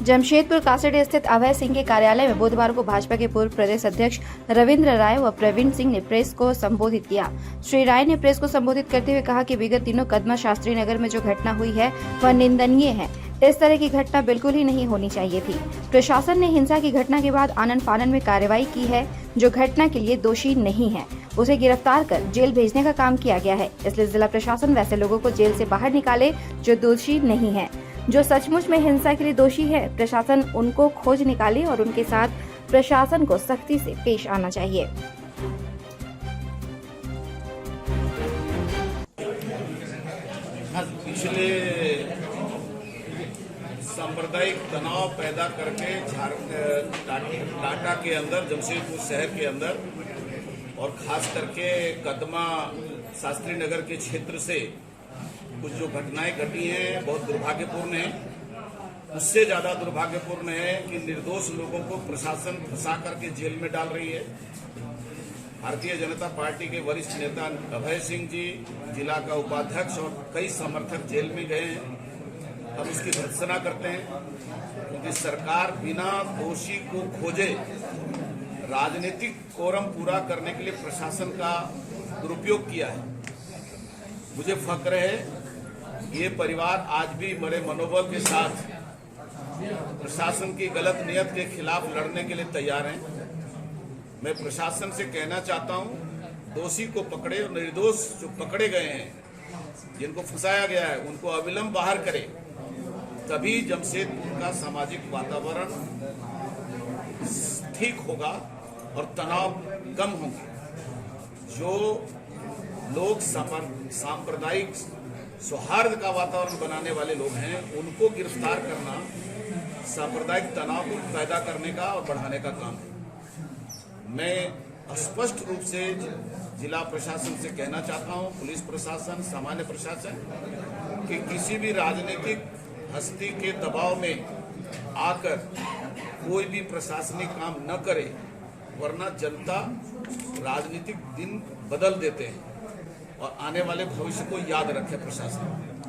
जमशेदपुर कासडी स्थित अभय सिंह के कार्यालय में बुधवार को भाजपा के पूर्व प्रदेश अध्यक्ष रविंद्र राय व प्रवीण सिंह ने प्रेस को संबोधित किया। श्री राय ने प्रेस को संबोधित करते हुए कहा कि विगत दिनों कदमा शास्त्री नगर में जो घटना हुई है वह निंदनीय है। इस तरह की घटना बिल्कुल ही नहीं होनी चाहिए थी। प्रशासन ने हिंसा की घटना के बाद आनन फानन में कार्रवाई की है। जो घटना के लिए दोषी नहीं है उसे गिरफ्तार कर जेल भेजने का काम किया गया है। इसलिए जिला प्रशासन वैसे लोगों को जेल से बाहर निकाले जो दोषी नहीं है। जो सचमुच में हिंसा के लिए दोषी है, प्रशासन उनको खोज निकाले और उनके साथ प्रशासन को सख्ती से पेश आना चाहिए। पिछले सांप्रदायिक तनाव पैदा करके टाटा के अंदर, जमशेदपुर शहर के अंदर और खास करके कदमा शास्त्री नगर के क्षेत्र से कुछ जो घटनाएं घटी हैं बहुत दुर्भाग्यपूर्ण है। उससे ज्यादा दुर्भाग्यपूर्ण है कि निर्दोष लोगों को प्रशासन फंसा करके जेल में डाल रही है। भारतीय जनता पार्टी के वरिष्ठ नेता अभय सिंह जी, जिला का उपाध्यक्ष और कई समर्थक जेल में गए हैं। हम इसकी भर्त्सना करते हैं क्योंकि सरकार बिना दोषी को खोजे राजनीतिक कोरम पूरा करने के लिए प्रशासन का दुरुपयोग किया है। मुझे फक्र है ये परिवार आज भी बड़े मनोबल के साथ प्रशासन की गलत नियत के खिलाफ लड़ने के लिए तैयार हैं। मैं प्रशासन से कहना चाहता हूं, दोषी को पकड़े और निर्दोष जो पकड़े गए हैं, जिनको फंसाया गया है, उनको अविलंब बाहर करे। तभी जमशेदपुर का सामाजिक वातावरण ठीक होगा और तनाव कम होगा। जो लोग सांप्रदायिक सौहार्द का वातावरण बनाने वाले लोग हैं, उनको गिरफ्तार करना सांप्रदायिक तनाव को पैदा करने का और बढ़ाने का काम है। मैं स्पष्ट रूप से जिला प्रशासन से कहना चाहता हूं, पुलिस प्रशासन, सामान्य प्रशासन, कि किसी भी राजनीतिक हस्ती के दबाव में आकर कोई भी प्रशासनिक काम न करे, वरना जनता राजनीतिक दिन बदल देते हैं और आने वाले भविष्य को याद रखे प्रशासन।